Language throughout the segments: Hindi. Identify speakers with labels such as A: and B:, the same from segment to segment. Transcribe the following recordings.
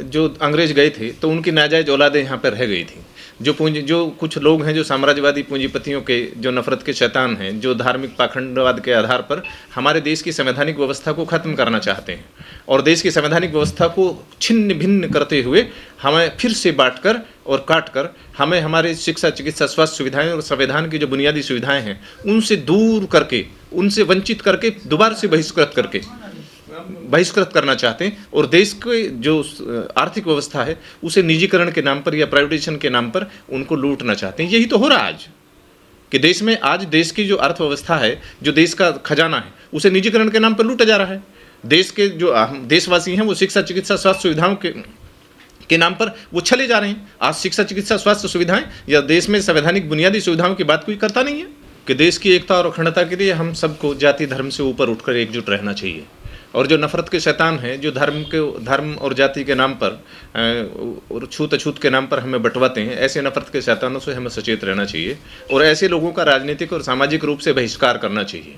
A: जो अंग्रेज गए थे तो उनकी नाजायज औलादें यहाँ पर रह गई थी। जो कुछ लोग हैं जो साम्राज्यवादी पूंजीपतियों के जो नफरत के शैतान हैं, जो धार्मिक पाखंडवाद के आधार पर हमारे देश की संवैधानिक व्यवस्था को ख़त्म करना चाहते हैं और देश की संवैधानिक व्यवस्था को छिन्न भिन्न करते हुए हमें फिर से बांट कर और काट कर हमें हमारे शिक्षा, चिकित्सा, स्वास्थ्य सुविधाएं और संविधान की जो बुनियादी सुविधाएं हैं उनसे दूर करके, उनसे वंचित करके, दोबारा से बहिष्कृत करना चाहते हैं और देश के जो आर्थिक व्यवस्था है उसे निजीकरण के नाम पर या प्राइवेटाइजेशन के नाम पर उनको लूटना चाहते हैं। यही तो हो रहा है आज कि देश में, आज देश की जो अर्थव्यवस्था है, जो देश का खजाना है, उसे निजीकरण के नाम पर लूटा जा रहा है। देश के जो देशवासी हैं वो शिक्षा, चिकित्सा, स्वास्थ्य सुविधाओं के नाम पर वो चले जा रहे हैं। आज शिक्षा, चिकित्सा, स्वास्थ्य सुविधाएं या देश में संवैधानिक बुनियादी सुविधाओं की बात कोई करता नहीं है कि देश की एकता और अखंडता के लिए हम सबको जाति धर्म से ऊपर उठकर एकजुट रहना चाहिए। और जो नफरत के शैतान हैं, जो धर्म और जाति के नाम पर और छूत अछूत के नाम पर हमें बंटवाते हैं, ऐसे नफरत के शैतानों से हमें सचेत रहना चाहिए और ऐसे लोगों का राजनीतिक और सामाजिक रूप से बहिष्कार करना चाहिए।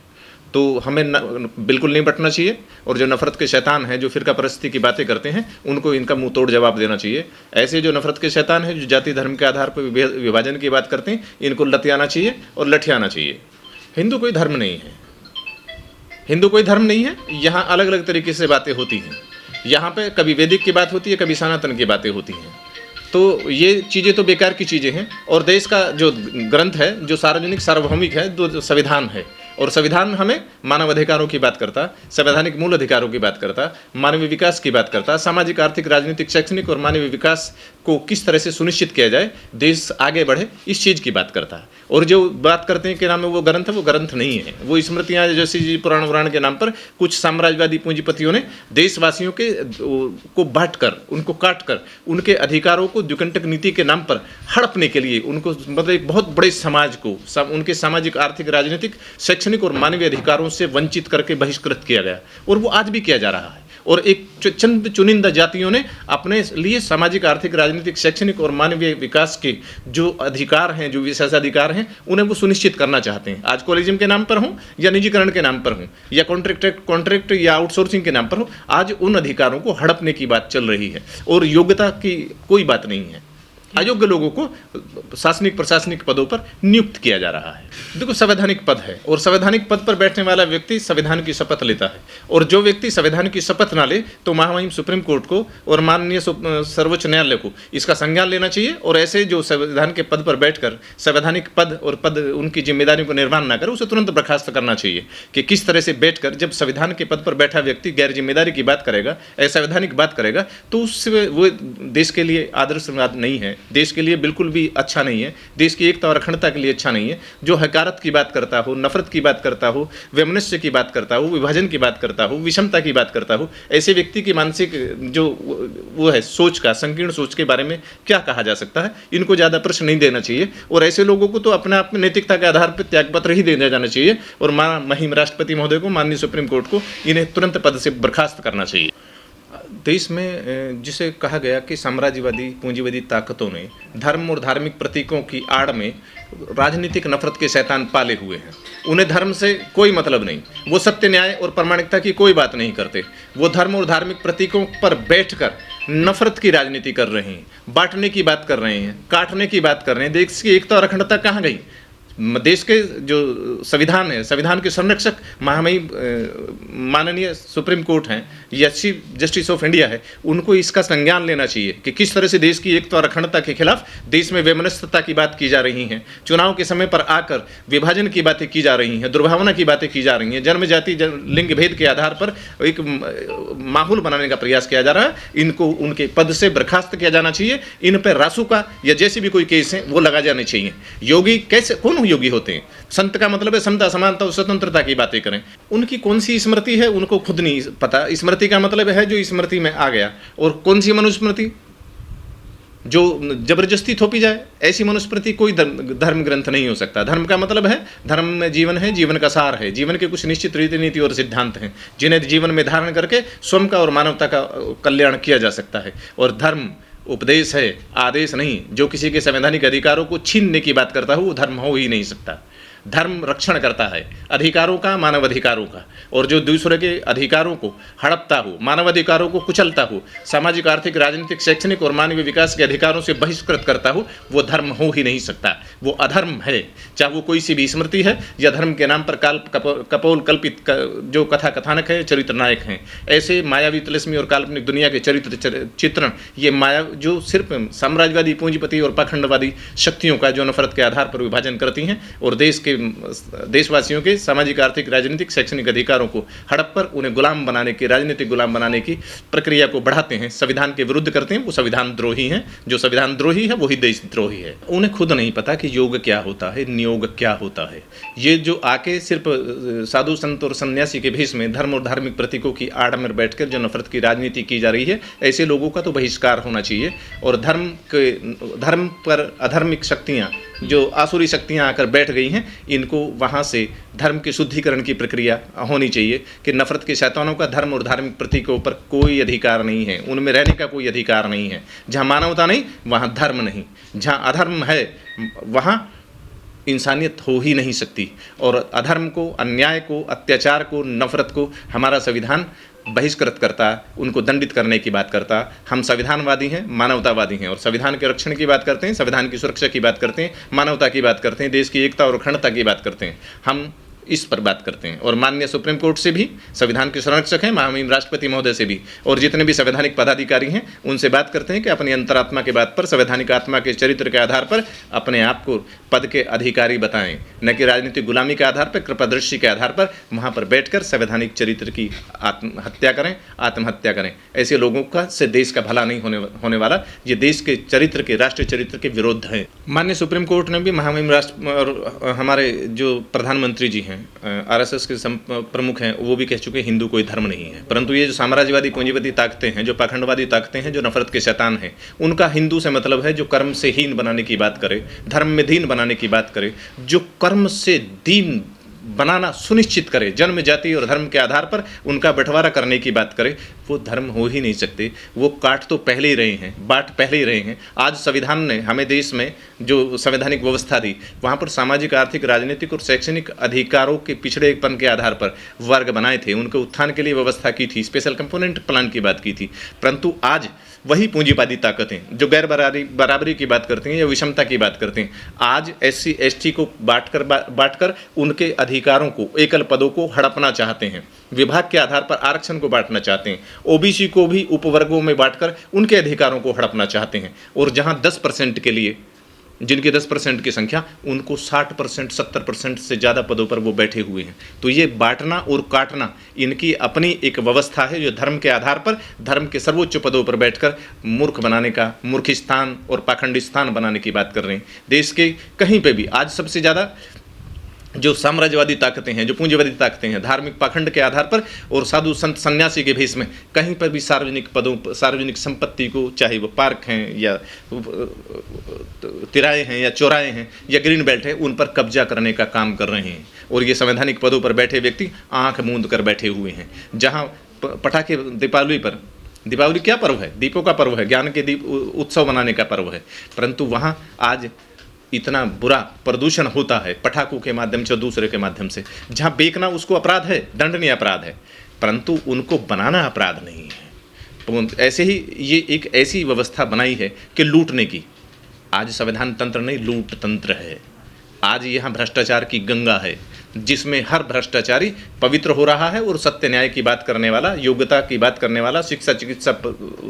A: तो हमें बिल्कुल नहीं बंटना चाहिए और जो नफरत के शैतान हैं, जो फिरका परस्ती की बातें करते हैं, उनको इनका मुंह तोड़ जवाब देना चाहिए। ऐसे जो नफरत के शैतान हैं, जो जाति धर्म के आधार पर विभाजन की बात करते हैं, इनको लतियाना चाहिए और लठियाना चाहिए। हिंदू कोई धर्म नहीं है, हिंदू कोई धर्म नहीं है। यहाँ अलग अलग तरीके से बातें होती हैं। यहाँ पे कभी वैदिक की बात होती है, कभी सनातन की बातें होती हैं। तो ये चीज़ें तो बेकार की चीज़ें हैं। और देश का जो ग्रंथ है, जो सार्वजनिक सार्वभौमिक है, जो संविधान है, और संविधान हमें मानव अधिकारों की बात करता, संवैधानिक मूल अधिकारों की बात करता, मानवीय विकास की बात करता, सामाजिक, आर्थिक, राजनीतिक, शैक्षणिक और मानवीय विकास को किस तरह से सुनिश्चित किया जाए, देश आगे बढ़े, इस चीज़ की बात करता है। और जो बात करते हैं कि नाम है वो ग्रंथ है, वो ग्रंथ नहीं है, वो स्मृतियाँ जैसे जी पुराण के नाम पर कुछ साम्राज्यवादी पूंजीपतियों ने देशवासियों के को बांट कर, उनको काट कर, उनके अधिकारों को द्विकंटक नीति के नाम पर हड़पने के लिए उनको, मतलब एक बहुत बड़े समाज को, उनके सामाजिक, आर्थिक, राजनीतिक, शैक्षणिक और मानवीय अधिकारों से वंचित करके बहिष्कृत किया गया। और वो आज भी किया जा रहा है। और एक चंद चुनिंदा जातियों ने अपने लिए सामाजिक, आर्थिक, राजनीतिक, शैक्षणिक और मानवीय विकास के जो अधिकार हैं, जो विशेषाधिकार हैं, उन्हें वो सुनिश्चित करना चाहते हैं। आज कॉलेजिज्म के नाम पर हो या निजीकरण के नाम पर हो या कॉन्ट्रैक्ट या आउटसोर्सिंग के नाम पर हो, आज उन अधिकारों को हड़पने की बात चल रही है। और योग्यता की कोई बात नहीं है। अयोग्य लोगों को शासनिक, प्रशासनिक पदों पर नियुक्त किया जा रहा है। देखो, संवैधानिक पद है और संवैधानिक पद पर बैठने वाला व्यक्ति संविधान की शपथ लेता है। और जो व्यक्ति संविधान की शपथ ना ले तो महामहिम सुप्रीम कोर्ट को और माननीय सर्वोच्च न्यायालय को इसका संज्ञान लेना चाहिए। और ऐसे जो संविधान के पद पर बैठकर संवैधानिक पद उनकी जिम्मेदारियों को निर्वहन ना करे, उसे तुरंत बर्खास्त करना चाहिए। कि किस तरह से बैठकर जब संविधान के पद पर बैठा व्यक्ति गैर जिम्मेदारी की बात करेगा, असंवैधानिक बात करेगा, तो उससे वो देश के लिए आदर्शवाद नहीं है, देश के लिए बिल्कुल भी अच्छा नहीं है, देश की एकता और अखंडता के लिए अच्छा नहीं है। जो हकारत की बात करता हो, नफरत की बात करता हो, वैमनस्य की बात करता हो, विभाजन की बात करता हो, विषमता की बात करता हो, ऐसे व्यक्ति की मानसिक जो वो है सोच का, संकीर्ण सोच के बारे में क्या कहा जा सकता है। इनको ज़्यादा प्रश्न नहीं देना चाहिए और ऐसे लोगों को तो अपने आप में नैतिकता के आधार पर त्यागपत्र ही देना जाना चाहिए। और महिम राष्ट्रपति महोदय को, माननीय सुप्रीम कोर्ट को इन्हें तुरंत पद से बर्खास्त करना चाहिए। देश में जिसे कहा गया कि साम्राज्यवादी पूंजीवादी ताकतों ने धर्म और धार्मिक प्रतीकों की आड़ में राजनीतिक नफरत के शैतान पाले हुए हैं। उन्हें धर्म से कोई मतलब नहीं, वो सत्य, न्याय और प्रामाणिकता की कोई बात नहीं करते। वो धर्म और धार्मिक प्रतीकों पर बैठकर नफरत की राजनीति कर रहे हैं, बांटने की बात कर रहे हैं, काटने की बात कर रहे हैं। देश की एकता और अखंडता कहाँ गई? देश के जो संविधान है, संविधान के संरक्षक महामहिम माननीय सुप्रीम कोर्ट हैं या चीफ जस्टिस ऑफ इंडिया है, उनको इसका संज्ञान लेना चाहिए कि किस तरह से देश की एकता और अखंडता के खिलाफ देश में वैमनस्यता की बात की जा रही है, चुनाव के समय पर आकर विभाजन की बातें की जा रही हैं, दुर्भावना की बातें की जा रही हैं, जन्म, जाति, लिंग भेद के आधार पर एक माहौल बनाने का प्रयास किया जा रहा है। इनको उनके पद से बर्खास्त किया जाना चाहिए। इन पर रासुका या जैसे भी कोई केस है वो लगा जाने चाहिए। योगी कैसे, कौन योगी होते हैं? संत का मतलब है समता, समानता और स्वतंत्रता की बातें करें। उनकी कौन सी स्मृति है उनको खुद नहीं पता। स्मृति का मतलब है जो स्मृति में आ गया। और कौन सी मनुस्मृति? जो जबरदस्ती थोपी जाए, ऐसी मनुस्मृति कोई धर्म ग्रंथ नहीं हो सकता। धर्म का मतलब है, धर्म में जीवन है, जीवन का सार है, जीवन के कुछ निश्चित रीति नीति और सिद्धांत हैं जिन्हें जीवन में धारण करके स्वयं का और मानवता का कल्याण किया जा सकता है। और धर्म उपदेश है, आदेश नहीं। जो किसी के संवैधानिक अधिकारों को छीनने की बात करता हो वो धर्म हो ही नहीं सकता। धर्म रक्षण करता है अधिकारों का, मानव अधिकारों का, और जो दूसरे के अधिकारों को हड़पता हो, मानव अधिकारों को कुचलता हो, सामाजिक, आर्थिक, राजनीतिक, शैक्षणिक और मानवीय विकास के अधिकारों से बहिष्कृत करता हो, वो धर्म हो ही नहीं सकता, वो अधर्म है। चाहे वो कोई सी भी स्मृति है या धर्म के नाम पर कपोल कल्पित जो कथा कथानक है, चरित्र नायक हैं, ऐसे मायावी, तिलिस्मी और काल्पनिक दुनिया के चरित्र चित्रण, ये माया जो सिर्फ साम्राज्यवादी, पूंजीपति और पाखंडवादी शक्तियों का जो नफरत के आधार पर विभाजन करती हैं और देशवासियों के सामाजिक, आर्थिक, राजनीतिक, शैक्षणिक अधिकारों को हड़प पर उन्हें गुलाम बनाने की, राजनीतिक गुलाम बनाने की प्रक्रिया को बढ़ाते हैं, संविधान के विरुद्ध करते हैं, वो संविधान द्रोही हैं। जो संविधान द्रोही है वही देशद्रोही है। उन्हें खुद नहीं पता कि योग क्या होता है, नियोग क्या होता है। ये जो आके सिर्फ साधु संत और सन्यासी के भेष में धर्म और धार्मिक प्रतीकों की आड़ में बैठकर जो नफरत की राजनीति की जा रही है, ऐसे लोगों का तो बहिष्कार होना चाहिए। और धर्म पर अधार्मिक शक्तियाँ, जो आसुरी शक्तियाँ आकर बैठ गई हैं, इनको वहाँ से धर्म के शुद्धिकरण की प्रक्रिया होनी चाहिए कि नफरत के शैतानों का धर्म और धार्मिक प्रतीकों पर कोई अधिकार नहीं है, उनमें रहने का कोई अधिकार नहीं है। जहाँ मानवता नहीं वहाँ धर्म नहीं, जहाँ अधर्म है वहाँ इंसानियत हो ही नहीं सकती। और अधर्म को, अन्याय को, अत्याचार को, नफरत को हमारा संविधान बहिष्कृत करता, उनको दंडित करने की बात करता। हम संविधानवादी हैं, मानवतावादी हैं, और संविधान के रक्षण की बात करते हैं, संविधान की सुरक्षा की बात करते हैं, मानवता की बात करते हैं, देश की एकता और अखंडता की बात करते हैं। हम इस पर बात करते हैं। और माननीय सुप्रीम कोर्ट से भी, संविधान के संरक्षक हैं महामहिम राष्ट्रपति महोदय से भी, और जितने भी संवैधानिक पदाधिकारी हैं उनसे बात करते हैं कि अपनी अंतरात्मा के बात पर, संवैधानिक आत्मा के चरित्र के आधार पर अपने आप को पद के अधिकारी बताएं, न कि राजनीतिक गुलामी के आधार पर, कृपादृष्टि के आधार पर वहाँ पर बैठकर संवैधानिक चरित्र की आत्महत्या करें, आत्महत्या करें। ऐसे लोगों का से देश का भला नहीं होने वाला। ये देश के चरित्र के, राष्ट्रीय चरित्र के विरुद्ध है। माननीय सुप्रीम कोर्ट ने भी महामहिम राष्ट्र और हमारे जो प्रधानमंत्री जी हैं, आरएसएस के प्रमुख हैं, वो भी कह चुके हिंदू कोई धर्म नहीं है। परंतु ये जो साम्राज्यवादी, पूंजीपति ताकतें हैं, जो पाखंडवादी ताकतें हैं, जो नफरत के शैतान हैं, उनका हिंदू से मतलब है जो कर्म से हीन बनाने की बात करे, धर्म में दीन बनाने की बात करे, जो कर्म से दीन बनाना सुनिश्चित करे, जन्म, जाति और धर्म के आधार पर उनका बंटवारा करने की बात करे, वो धर्म हो ही नहीं सकते। वो काट तो पहले ही रहे हैं, बांट पहले ही रहे हैं। आज संविधान ने हमें देश में जो संवैधानिक व्यवस्था दी, वहाँ पर सामाजिक, आर्थिक, राजनीतिक और शैक्षणिक अधिकारों के पिछड़ेपन के आधार पर वर्ग बनाए थे, उनके उत्थान के लिए व्यवस्था की थी, स्पेशल कंपोनेंट प्लान की बात की थी। परंतु आज वही पूंजीवादी ताकतें जो गैर बराबरी की बात करती हैं या विषमता की बात करती हैं, आज SC ST को बांटकर उनके अधिकारों को, एकल पदों को हड़पना चाहते हैं, विभाग के आधार पर आरक्षण को बांटना चाहते हैं, OBC को भी उपवर्गों में बांटकर उनके अधिकारों को हड़पना चाहते हैं। और जहां 10% के लिए, जिनकी 10% की संख्या, उनको 60%, 70% से ज़्यादा पदों पर वो बैठे हुए हैं। तो ये बांटना और काटना इनकी अपनी एक व्यवस्था है, जो धर्म के आधार पर, धर्म के सर्वोच्च पदों पर बैठकर मूर्ख बनाने का, मूर्खिस्तान और पाखंडिस्तान बनाने की बात कर रहे हैं। देश के कहीं पे भी आज सबसे ज़्यादा जो साम्राज्यवादी ताकतें हैं, जो पूंजीवादी ताकतें हैं, धार्मिक पाखंड के आधार पर और साधु संत सन्यासी के भेष में कहीं पर भी सार्वजनिक पदों, सार्वजनिक संपत्ति को, चाहे वो पार्क हैं या तिराए हैं या चौराहे हैं या ग्रीन बेल्ट है, उन पर कब्जा करने का काम कर रहे हैं। और ये संवैधानिक पदों पर बैठे व्यक्ति आंख मूंद कर बैठे हुए हैं। जहाँ पटाखे, दीपावली क्या पर्व है? दीपों का पर्व है, ज्ञान के दीप उत्सव मनाने का पर्व है। परंतु वहाँ आज इतना बुरा प्रदूषण होता है पटाखों के माध्यम से और दूसरे के माध्यम से। जहाँ बेचना उसको अपराध है, दंडनीय अपराध है, परंतु उनको बनाना अपराध नहीं है। तो ऐसे ही ये एक ऐसी व्यवस्था बनाई है कि लूटने की। आज संविधान तंत्र नहीं, लूट तंत्र है। आज यहाँ भ्रष्टाचार की गंगा है, जिसमें हर भ्रष्टाचारी पवित्र हो रहा है और सत्य न्याय की बात करने वाला, योग्यता की बात करने वाला, शिक्षा चिकित्सा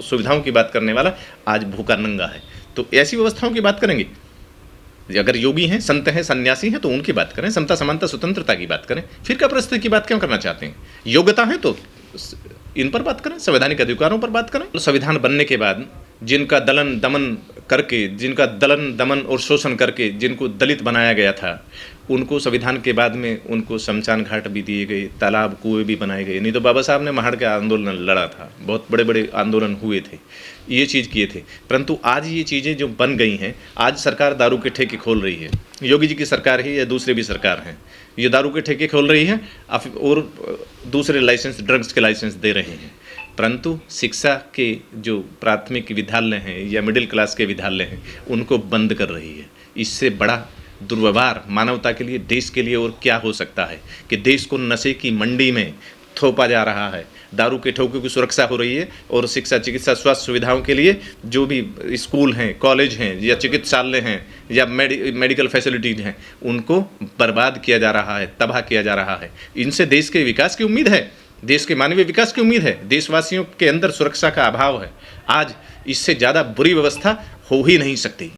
A: सुविधाओं की बात करने वाला आज भूखा नंगा है। तो ऐसी व्यवस्थाओं की बात करेंगे। अगर योगी हैं, संत हैं, सन्यासी हैं, तो उनकी बात करें, समता, समानता, स्वतंत्रता की बात करें। फिर क्या परिस्थिति की बात क्यों करना चाहते हैं? योग्यता है तो इन पर बात करें, संवैधानिक अधिकारों पर बात करें। संविधान बनने के बाद जिनका दलन दमन और शोषण करके जिनको दलित बनाया गया था, उनको संविधान के बाद में उनको शमशान घाट भी दिए गए, तालाब, कुएं भी बनाए गए। नहीं तो बाबा साहब ने महाड़ के आंदोलन लड़ा था, बहुत बड़े बड़े आंदोलन हुए थे, ये चीज़ किए थे। परंतु आज ये चीज़ें जो बन गई हैं, आज सरकार दारू के ठेके खोल रही है, योगी जी की सरकार है या दूसरे भी सरकार हैं, ये दारू के ठेके खोल रही है और दूसरे लाइसेंस, ड्रग्स के लाइसेंस दे रहे हैं। परंतु शिक्षा के जो प्राथमिक विद्यालय हैं या मिडिल क्लास के विद्यालय हैं, उनको बंद कर रही है। इससे बड़ा दुर्व्यवहार मानवता के लिए, देश के लिए और क्या हो सकता है कि देश को नशे की मंडी में थोपा जा रहा है, दारू के ठोकों की सुरक्षा हो रही है और शिक्षा, चिकित्सा, स्वास्थ्य सुविधाओं के लिए जो भी स्कूल हैं, कॉलेज हैं या चिकित्सालय हैं या मेडिकल फैसिलिटीज हैं, उनको बर्बाद किया जा रहा है, तबाह किया जा रहा है। इनसे देश के विकास की उम्मीद है, देश के मानवीय विकास की उम्मीद है, देशवासियों के अंदर सुरक्षा का अभाव है। आज इससे ज़्यादा बुरी व्यवस्था हो ही नहीं सकती।